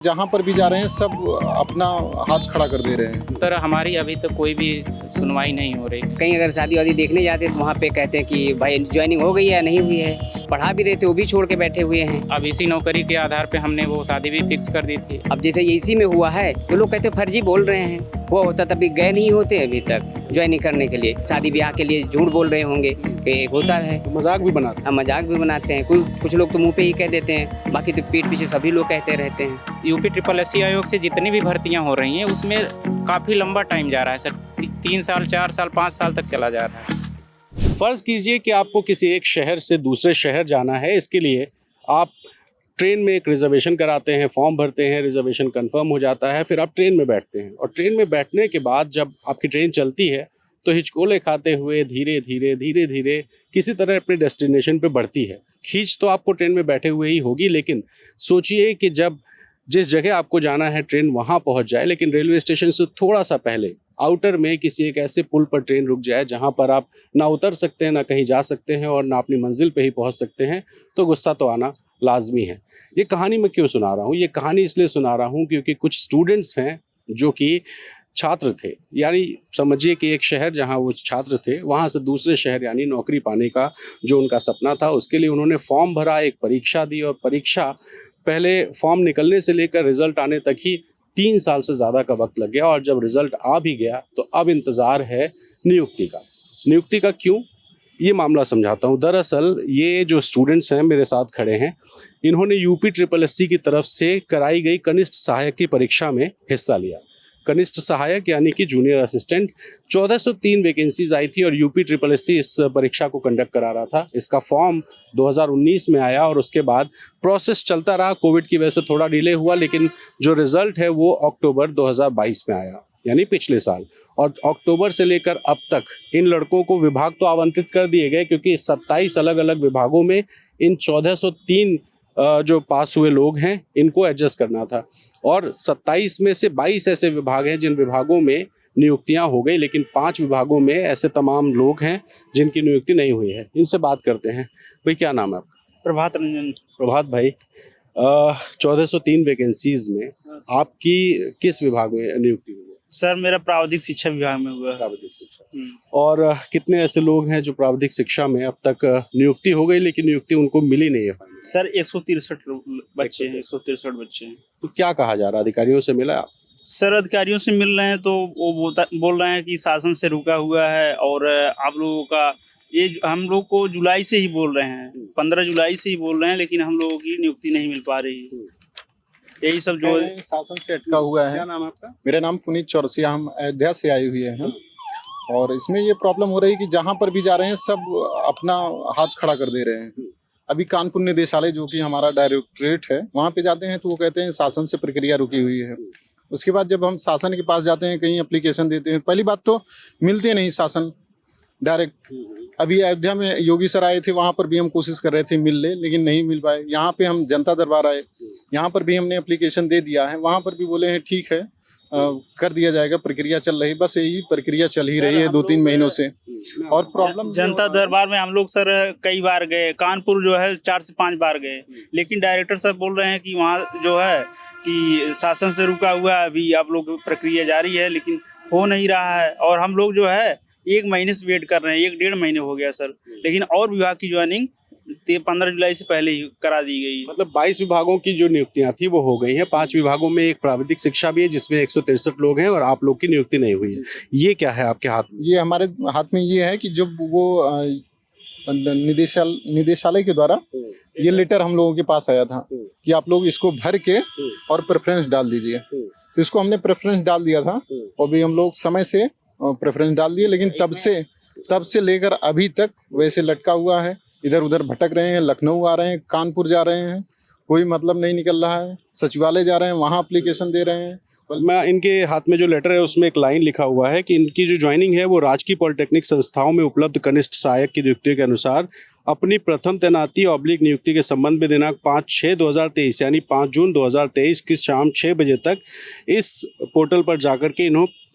जहाँ पर भी जा रहे हैं सब अपना हाथ खड़ा कर दे रहे हैं। सर हमारी अभी तक कोई भी सुनवाई नहीं हो रही। कहीं अगर शादी वादी देखने जाते हैं तो वहाँ पे कहते हैं कि भाई ज्वाइनिंग हो गई है नहीं हुई है, पढ़ा भी रहे थे वो भी छोड़ के बैठे हुए हैं। अब इसी नौकरी के आधार पे हमने वो शादी भी फिक्स कर दी थी। अब जैसे इसी में हुआ है तो लोग कहते हैं फर्जी बोल रहे हैं, वो होता तभी गए नहीं होते अभी तक ज्वाइनिंग करने के लिए। शादी ब्याह के लिए झूठ बोल रहे होंगे कि होता है, तो मजाक भी बनाते हम मजाक भी बनाते हैं। कुछ लोग तो मुंह पे ही कह देते हैं, बाकी तो पीठ पीछे सभी लोग कहते रहते हैं। यूपी SSS आयोग से जितनी भी भर्तियां हो रही हैं उसमें काफ़ी लंबा टाइम जा रहा है सर, 3 साल 4 साल 5 साल तक चला जा रहा है। फ़र्ज़ कीजिए कि आपको किसी एक शहर से दूसरे शहर जाना है। इसके लिए आप ट्रेन में एक रिज़र्वेशन कराते हैं, फॉर्म भरते हैं, रिज़र्वेशन कंफर्म हो जाता है, फिर आप ट्रेन में बैठते हैं और ट्रेन में बैठने के बाद जब आपकी ट्रेन चलती है तो हिचकोले खाते हुए धीरे धीरे किसी तरह अपने डेस्टिनेशन पे बढ़ती है। खींच तो आपको ट्रेन में बैठे हुए ही होगी, लेकिन सोचिए कि जब जिस जगह आपको जाना है ट्रेन वहाँ पहुँच जाए, लेकिन रेलवे स्टेशन से थोड़ा सा पहले आउटर में किसी एक ऐसे पुल पर ट्रेन रुक जाए जहाँ पर आप ना उतर सकते हैं, ना कहीं जा सकते हैं और ना अपनी मंजिल पे ही पहुँच सकते हैं, तो गुस्सा तो आना लाजमी है। ये कहानी मैं क्यों सुना रहा हूँ? ये कहानी इसलिए सुना रहा हूँ क्योंकि कुछ स्टूडेंट्स हैं जो कि छात्र थे, यानी समझिए कि एक शहर जहाँ वो छात्र थे वहाँ से दूसरे शहर यानी नौकरी पाने का जो उनका सपना था उसके लिए उन्होंने फॉर्म भरा, एक परीक्षा दी और परीक्षा पहले फॉर्म निकलने से लेकर रिजल्ट आने तक ही 3 साल से ज़्यादा का वक्त लग गया और जब रिजल्ट आ भी गया तो अब इंतज़ार है नियुक्ति का। नियुक्ति का क्यों? ये मामला समझाता हूँ। दरअसल ये जो स्टूडेंट्स हैं मेरे साथ खड़े हैं, इन्होंने यूपी SSS की तरफ से कराई गई कनिष्ठ सहायक की परीक्षा में हिस्सा लिया। कनिष्ठ सहायक यानी कि जूनियर असिस्टेंट 1403 वैकेंसीज आई थी और यूपी SSS इस परीक्षा को कंडक्ट करा रहा था। इसका फॉर्म 2019 में आया और उसके बाद प्रोसेस चलता रहा। कोविड की वजह से थोड़ा डिले हुआ, लेकिन जो रिज़ल्ट है वो अक्टूबर 2022 में आया, यानी पिछले साल। और अक्टूबर से लेकर अब तक इन लड़कों को विभाग तो आवंटित कर दिए गए क्योंकि 27 अलग अलग विभागों में इन 1403 जो पास हुए लोग हैं इनको एडजस्ट करना था और 27 में से 22 ऐसे विभाग हैं जिन विभागों में नियुक्तियां हो गई, लेकिन 5 विभागों में ऐसे तमाम लोग हैं जिनकी नियुक्ति नहीं हुई है। इनसे बात करते हैं। भाई क्या नाम है आपका? प्रभात रंजन। प्रभात भाई, 1403 वैकेंसीज में आपकी किस विभाग में नियुक्ति हुई है? सर मेरा प्राविधिक शिक्षा विभाग में हुआ है। प्राविधिक शिक्षा। और कितने ऐसे लोग हैं जो प्राविधिक शिक्षा में अब तक नियुक्ति हो गई लेकिन नियुक्ति उनको मिली नहीं है? सर 163 बच्चे हैं, 163 बच्चे हैं। तो क्या कहा जा रहा है? अधिकारियों से मिला आप? सर अधिकारियों से मिल रहे हैं तो वो बोल रहे हैं कि शासन से रुका हुआ है और आप लोगों का ये हम लोग को जुलाई से ही बोल रहे हैं, 15 जुलाई से ही बोल रहे हैं, लेकिन हम लोगों की नियुक्ति नहीं मिल पा रही है। यही सब जो शासन से अटका हुआ है। क्या नाम है आपका? मेरा नाम पुनीत चौरसिया, हम अयोध्या से आए हुए हैं और इसमें ये प्रॉब्लम हो रही है कि जहाँ पर भी जा रहे हैं सब अपना हाथ खड़ा कर दे रहे हैं। अभी कानपुर निदेशालय जो कि हमारा डायरेक्टरेट है वहाँ पे जाते हैं तो वो कहते हैं शासन से प्रक्रिया रुकी हुई है। उसके बाद जब हम शासन के पास जाते हैं, कहीं एप्लीकेशन देते हैं, पहली बात तो मिलते नहीं शासन डायरेक्ट। अभी अयोध्या में योगी सर आए थे, वहाँ पर भी हम कोशिश कर रहे थे मिल ले, लेकिन नहीं मिल पाए। यहाँ पे हम जनता दरबार आए, यहाँ पर भी हमने एप्लीकेशन दे दिया है, वहाँ पर भी बोले हैं ठीक है कर दिया जाएगा, प्रक्रिया चल रही। बस यही प्रक्रिया चल ही रही है 2-3 महीनों से। और प्रॉब्लम जनता दरबार में हम लोग सर कई बार गए, कानपुर जो है 4 से 5 बार गए, लेकिन डायरेक्टर साहब बोल रहे हैं कि वहाँ जो है कि शासन से रुका हुआ है, अभी आप लोग प्रक्रिया जारी है, लेकिन हो नहीं रहा है। और हम लोग जो है 1 महीने से वेट कर रहे हैं, 1-1.5 महीने हो गया सर, लेकिन और विभाग की ज्वाइनिंग 15 जुलाई से पहले ही करा दी गई। मतलब 22 विभागों की जो नियुक्तियां थी वो हो गई हैं। 5 विभागों में एक प्राविधिक शिक्षा भी है जिसमें 163 लोग हैं और आप लोग की नियुक्ति नहीं हुई है। ये क्या है आपके हाथ में? ये हमारे हाथ में ये है कि जब वो निदेशालय के द्वारा ये लेटर हम लोगों के पास आया था कि आप लोग इसको भर के और प्रेफरेंस डाल दीजिए, तो इसको हमने प्रेफरेंस डाल दिया था और भी हम लोग समय से प्रेफरेंस डाल दिए, लेकिन तब से लेकर अभी तक वैसे लटका हुआ है। इधर उधर भटक रहे हैं, लखनऊ आ रहे हैं, कानपुर जा रहे हैं, कोई मतलब नहीं निकल रहा है। सचिवालय जा रहे हैं, वहाँ एप्लीकेशन दे रहे हैं। मैं इनके हाथ में जो लेटर है उसमें एक लाइन लिखा हुआ है कि इनकी जो ज्वाइनिंग है वो राजकीय पॉलिटेक्निक संस्थाओं में उपलब्ध कनिष्ठ सहायक की नियुक्ति के अनुसार अपनी प्रथम तैनाती ऑब्लिक नियुक्ति के संबंध में दिनांक 5/6/2023 यानी 5 जून 2023 की शाम 6 बजे तक इस पोर्टल पर जाकर के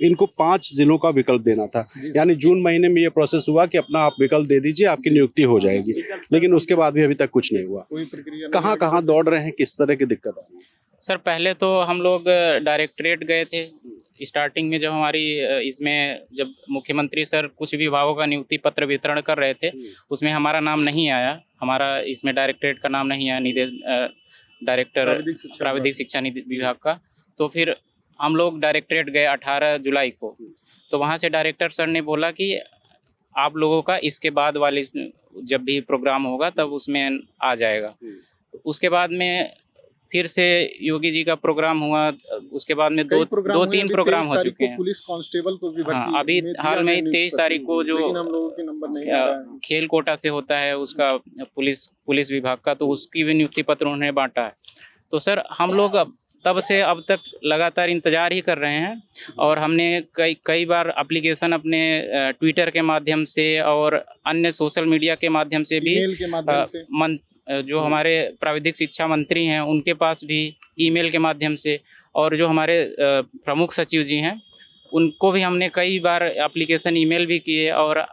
इनको 5 जिलों का विकल्प देना था। यानी जून महीने में ये प्रोसेस हुआ कि अपना आप विकल्प दे दीजिए, आपकी नियुक्ति हो जाएगी, लेकिन उसके बाद भी अभी तक कुछ नहीं हुआ। कोई प्रक्रिया कहाँ दौड़ रहे हैं, किस तरह की दिक्कत आ रही है? सर पहले तो हम लोग डायरेक्टरेट गए थे स्टार्टिंग में, जब हमारी इसमें जब मुख्यमंत्री सर कुछ विभागों का नियुक्ति पत्र वितरण कर रहे थे, उसमें हमारा नाम नहीं आया, हमारा इसमें डायरेक्टरेट का नाम नहीं आया, डायरेक्टर प्राविधिक शिक्षा विभाग का। तो फिर हम लोग डायरेक्टरेट गए 18 जुलाई को, तो वहाँ से डायरेक्टर सर ने बोला कि आप लोगों का इसके बाद वाली जब भी प्रोग्राम होगा तब उसमें आ जाएगा। उसके बाद में फिर से योगी जी का प्रोग्राम हुआ, उसके बाद में दो तीन प्रोग्राम हो चुके हैं। पुलिस कांस्टेबल को भी हाँ, अभी हाल में 23 तारीख को जो हम लोगों के नंबर नहीं आ रहा है। खेल कोटा से होता है उसका पुलिस विभाग का, तो उसकी भी नियुक्ति पत्र उन्होंने बांटा है। तो सर हम लोग तब से अब तक लगातार इंतजार ही कर रहे हैं, और हमने कई बार एप्लीकेशन अपने ट्विटर के माध्यम से और अन्य सोशल मीडिया के माध्यम से भी ईमेल के माध्यम से जो हमारे प्राविधिक शिक्षा मंत्री हैं उनके पास भी ईमेल के माध्यम से, और जो हमारे प्रमुख सचिव जी हैं उनको भी हमने कई बार एप्लीकेशन ईमेल भी किए, और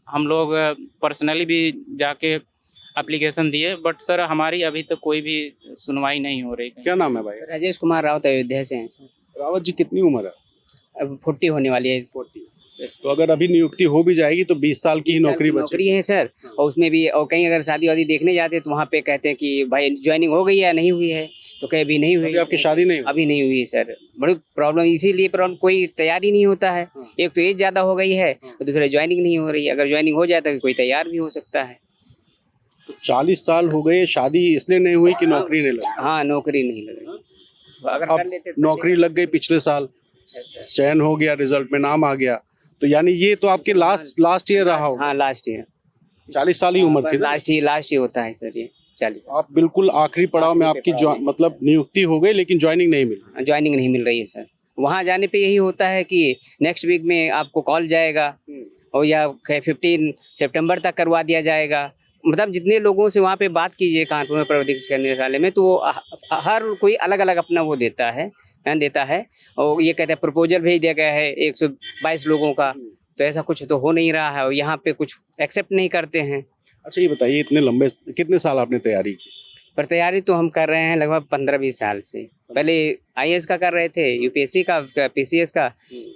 हम लोग पर्सनली भी जाके एप्लीकेशन दिए, बट सर हमारी अभी तक कोई भी सुनवाई नहीं हो रही। क्या नाम है भाई? राजेश कुमार राउत अयोध्या से हैं सर। रावत जी, कितनी उम्र है? अब 40 होने वाली है। 40। तो अगर अभी नियुक्ति हो भी जाएगी तो 20 साल की ही नौकरी बची। नौकरी है सर, और उसमें भी और कहीं अगर शादी वादी देखने जाते हैं तो वहाँ पे कहते हैं कि भाई ज्वाइनिंग हो गई है या नहीं हुई है, तो कहीं अभी नहीं हुई। अभी आपकी शादी नहीं हुई? अभी नहीं हुई है सर, बड़ी प्रॉब्लम इसीलिए प्रॉब्लम, कोई तैयारी नहीं होता है। एक तो एज ज़्यादा हो गई है, और दूसरा ज्वाइनिंग नहीं हो रही है। अगर ज्वाइनिंग हो जाए तो कोई तैयार भी हो सकता है। तो 40 साल हो गए, शादी इसलिए नहीं हुई कि नौकरी नहीं लगी? हाँ, नौकरी नहीं लग रही। अगर कर लेते तो नौकरी लग गई पिछले साल, चयन हो गया, रिजल्ट में नाम आ गया, तो यानी ये तो आपके लास्ट ईयर रहा होगा। हाँ, लास्ट ईयर। 40 साल ही उम्र थी ना? लास्ट ही होता है सर ये 40। आप बिल्कुल आखिरी पड़ाव में आपकी मतलब नियुक्ति हो गई लेकिन ज्वाइनिंग नहीं मिली। ज्वाइनिंग नहीं मिल रही है सर। वहाँ जाने पे यही होता है कि नेक्स्ट वीक में आपको कॉल जाएगा, और या 15 सितंबर तक करवा दिया जाएगा। मतलब जितने लोगों से वहाँ पे बात कीजिए कानपुर में प्राविधिक शिक्षा निदेशालय में, तो वो हर कोई अलग अलग अपना वो देता है, और ये कहते हैं प्रपोजल भेज दिया गया है 122 लोगों का, तो ऐसा कुछ तो हो नहीं रहा है, और यहाँ पे कुछ एक्सेप्ट नहीं करते हैं। अच्छा, ये बताइए, इतने लंबे कितने साल आपने तैयारी की? पर तैयारी तो हम कर रहे हैं लगभग 15-20 साल से। पहले IAS का कर रहे थे, UPSC का, PCS का,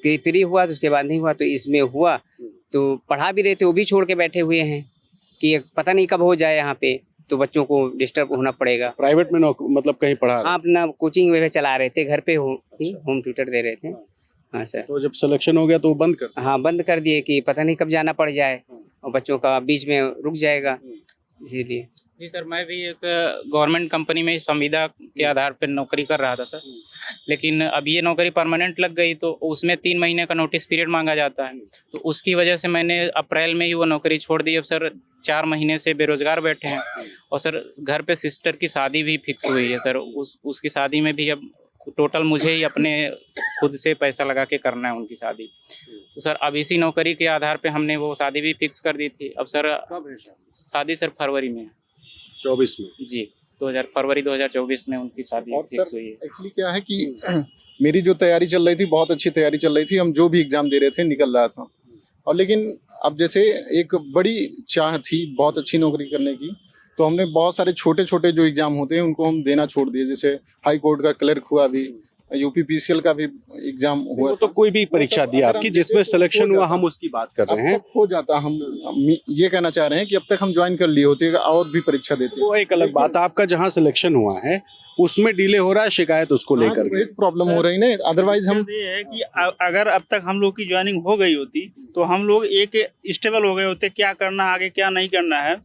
फ्री हुआ तो उसके बाद नहीं हुआ, तो इसमें हुआ तो पढ़ा भी रहे थे, वो भी छोड़ के बैठे हुए हैं कि पता नहीं कब हो जाए यहाँ पे, तो बच्चों को डिस्टर्ब होना पड़ेगा। प्राइवेट में मतलब कहीं पढ़ा? हाँ, अपना कोचिंग वगैरह चला रहे थे, घर पे होम ट्यूटर दे रहे थे। हाँ सर। तो जब सिलेक्शन हो गया तो वो बंद कर? हाँ, बंद कर दिए कि पता नहीं कब जाना पड़ जाए, और बच्चों का बीच में रुक जाएगा, इसीलिए। जी सर, मैं भी एक गवर्नमेंट कंपनी में संविदा के आधार पर नौकरी कर रहा था सर, लेकिन अब ये नौकरी परमानेंट लग गई, तो उसमें 3 महीने का नोटिस पीरियड मांगा जाता है, तो उसकी वजह से मैंने अप्रैल में ही वो नौकरी छोड़ दी। अब सर 4 महीने से बेरोजगार बैठे हैं, और सर घर पे सिस्टर की शादी भी फिक्स हुई है सर, उसकी शादी में भी अब टोटल मुझे ही अपने खुद से पैसा लगा के करना है उनकी शादी। तो सर अब इसी नौकरी के आधार पे हमने वो शादी भी फिक्स कर दी थी। अब सर शादी सर फरवरी में है, 24 में जी, फरवरी 2024 में उनकी शादी फिक्स हुई है। एक्चुअली क्या है कि मेरी जो तैयारी चल रही थी, बहुत अच्छी तैयारी चल रही थी, हम जो भी एग्जाम दे रहे थे निकल रहा था, और लेकिन अब जैसे एक बड़ी चाह थी बहुत अच्छी नौकरी करने की, तो हमने बहुत सारे छोटे छोटे जो एग्जाम होते हैं उनको हम देना छोड़ दिए। जैसे हाई कोर्ट का क्लर्क हुआ, भी UPPCL का भी एग्जाम हुआ, तो कोई भी परीक्षा दी आपकी जिसमें सिलेक्शन हुआ, हम उसकी बात कर रहे हैं। हो जाता, हम ये कहना चाह रहे हैं कि अब तक हम ज्वाइन कर लिए होते और भी परीक्षा देते। वो एक अलग बात, आपका जहाँ सिलेक्शन हुआ है उसमें डिले हो रहा है, शिकायत उसको लेकर के प्रॉब्लम हो रही है। अदरवाइज हम ये है कि अगर अब तक हम लोग की ज्वाइनिंग हो गई होती तो हम लोग एक स्टेबल हो गए होते, क्या करना आगे क्या नहीं करना है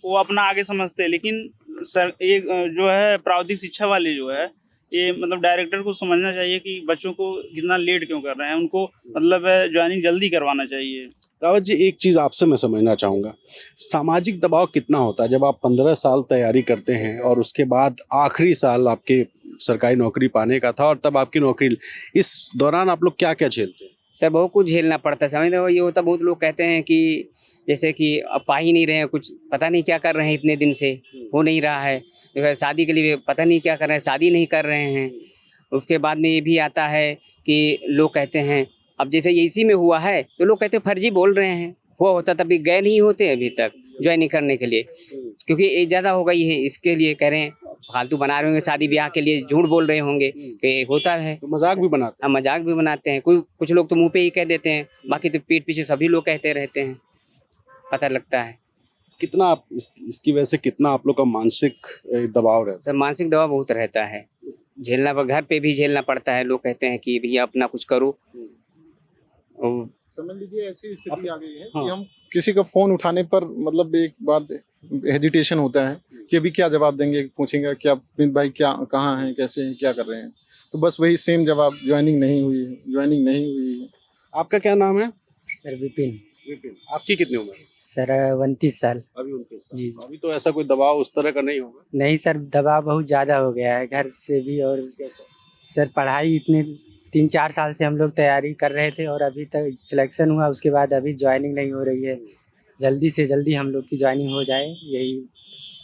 वो अपना आगे समझते। लेकिन सर एक जो है प्राविधिक शिक्षा वाले जो है, ये मतलब डायरेक्टर को समझना चाहिए कि बच्चों को कितना लेट क्यों कर रहे हैं, उनको मतलब ज्वाइनिंग जल्दी करवाना चाहिए। रावत जी, एक चीज़ आपसे मैं समझना चाहूँगा, सामाजिक दबाव कितना होता है जब आप 15 साल तैयारी करते हैं और उसके बाद आखिरी साल आपके सरकारी नौकरी पाने का था और तब आपकी नौकरी, इस दौरान आप लोग क्या क्या झेलते हैं? सर बहुत कुछ झेलना पड़ता है। समझ रहे हो, ये होता, बहुत लोग कहते हैं कि जैसे कि अब पा ही नहीं रहे हैं, कुछ पता नहीं क्या कर रहे हैं, इतने दिन से हो नहीं रहा है, शादी के लिए पता नहीं क्या कर रहे हैं, शादी नहीं कर रहे हैं। उसके बाद में ये भी आता है कि लोग कहते हैं, अब जैसे ये इसी में हुआ है तो लोग कहते हैं फर्जी बोल रहे हैं, हुआ होता तभी गए नहीं होते अभी तक ज्वाइनिंग करने के लिए, क्योंकि एज ज़्यादा हो गई है, इसके लिए कह रहे हैं। फालतू बना रहे होंगे, शादी ब्याह के लिए झूठ बोल रहे होंगे कि होता है। तो मजाक भी बनाते हम मजाक भी बनाते हैं, कुछ लोग तो मुंह पे ही कह देते हैं, बाकी तो पीठ पीछे सभी लोग कहते रहते हैं, पता लगता है। हैं। कितना आप इसकी वजह से कितना आप लोग का मानसिक दबाव रहता सर मानसिक दबाव बहुत रहता है, झेलना घर पे भी झेलना पड़ता है। लोग कहते हैं कि भैया अपना कुछ करो। और समझ लीजिए ऐसी स्थिति आ गई है हाँ। कि हम किसी का फोन उठाने पर मतलब एक बात हेजिटेशन होता है कि अभी क्या जवाब देंगे, पूछेंगे क्या विपिन भाई क्या कहाँ हैं, कैसे हैं, क्या कर रहे हैं, तो बस वही सेम जवाब, ज्वाइनिंग नहीं हुई है, ज्वाइनिंग नहीं हुई है। है। आपका क्या नाम है? सर विपिन। विपिन। आपकी कितनी उम्र है? सर 29 साल। अभी 29 साल। जी। अभी तो ऐसा कोई दबाव उस तरह का नहीं होगा? नहीं सर, दबाव बहुत ज़्यादा हो गया है घर से भी, और सर पढ़ाई इतने 3-4 साल से हम लोग तैयारी कर रहे थे और अभी तक सिलेक्शन हुआ, उसके बाद अभी ज्वाइनिंग नहीं हो रही है। जल्दी से जल्दी हम लोग की ज्वाइनिंग हो जाए, यही।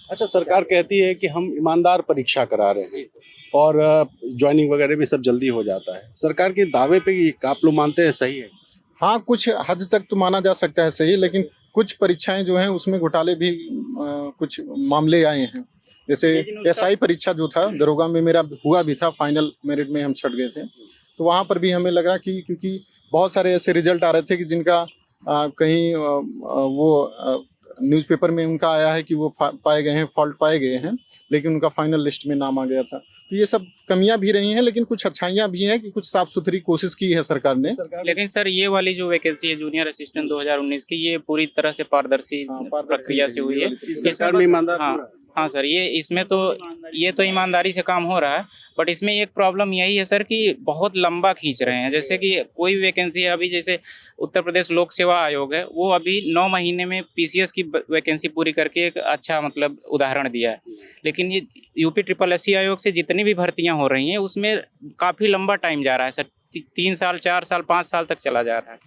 अच्छा, सरकार कहती है कि हम ईमानदार परीक्षा करा रहे हैं और ज्वाइनिंग वगैरह भी सब जल्दी हो जाता है। सरकार के दावे पे ये आप लोग मानते हैं सही है? हाँ, कुछ हद तक तो माना जा सकता है सही, लेकिन कुछ परीक्षाएं जो हैं उसमें घोटाले भी कुछ मामले आए हैं। जैसे एसआई परीक्षा जो था दरोगा में मेरा हुआ भी था, फाइनल मेरिट में हम छट गए थे, तो वहाँ पर भी हमें लग रहा कि क्योंकि बहुत सारे ऐसे रिजल्ट आ रहे थे कि जिनका कहीं वो न्यूज़पेपर में उनका आया है कि वो पाए गए हैं, फॉल्ट पाए गए हैं, लेकिन उनका फाइनल लिस्ट में नाम आ गया था। तो ये सब कमियां भी रही हैं, लेकिन कुछ अच्छाइयां भी हैं कि कुछ साफ सुथरी कोशिश की है सरकार ने। लेकिन सर ये वाली जो वैकेंसी है जूनियर असिस्टेंट 2019 की, ये पूरी तरह से पारदर्शी प्रक्रिया से हुई है। सरकार में ईमानदार हाँ हाँ सर, ये इसमें तो ये तो ईमानदारी से काम हो रहा है, बट इसमें एक प्रॉब्लम यही है सर कि बहुत लंबा खींच रहे हैं। जैसे कि कोई वैकेंसी है, अभी जैसे उत्तर प्रदेश लोक सेवा आयोग है, वो अभी 9 महीने में पीसीएस की वैकेंसी पूरी करके एक अच्छा मतलब उदाहरण दिया है। लेकिन ये यूपी SSSC आयोग से जितनी भी भर्तियां हो रही हैं उसमें काफ़ी लंबा टाइम जा रहा है सर, 3 साल 4 साल 5 साल तक चला जा रहा है।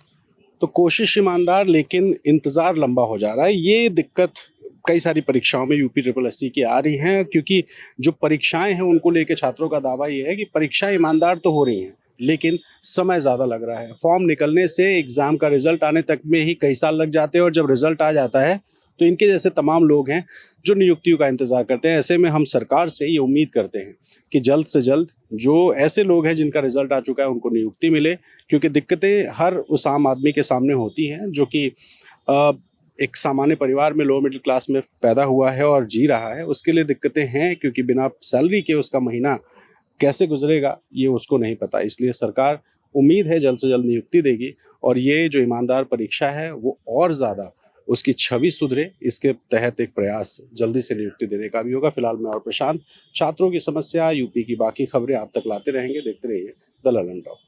तो कोशिश ईमानदार, लेकिन इंतजार लंबा हो जा रहा है। ये दिक्कत कई सारी परीक्षाओं में यूपी SSSC की आ रही हैं, क्योंकि जो परीक्षाएं हैं उनको लेके छात्रों का दावा ये है कि परीक्षाएं ईमानदार तो हो रही हैं, लेकिन समय ज़्यादा लग रहा है। फॉर्म निकलने से एग्ज़ाम का रिजल्ट आने तक में ही कई साल लग जाते हैं, और जब रिजल्ट आ जाता है तो इनके जैसे तमाम लोग हैं जो नियुक्तियों का इंतज़ार करते हैं। ऐसे में हम सरकार से ये उम्मीद करते हैं कि जल्द से जल्द जो ऐसे लोग हैं जिनका रिजल्ट आ चुका है उनको नियुक्ति मिले, क्योंकि दिक्कतें हर उस आम आदमी के सामने होती हैं जो कि एक सामान्य परिवार में लोअर मिडिल क्लास में पैदा हुआ है और जी रहा है। उसके लिए दिक्कतें हैं, क्योंकि बिना सैलरी के उसका महीना कैसे गुजरेगा ये उसको नहीं पता। इसलिए सरकार उम्मीद है जल्द से जल्द नियुक्ति देगी, और ये जो ईमानदार परीक्षा है वो और ज़्यादा उसकी छवि सुधरे, इसके तहत एक प्रयास जल्दी से नियुक्ति देने का भी होगा। फिलहाल मैं और प्रशांत छात्रों की समस्या, यूपी की बाकी खबरें आप तक लाते रहेंगे। देखते रहिए द ललन टॉक।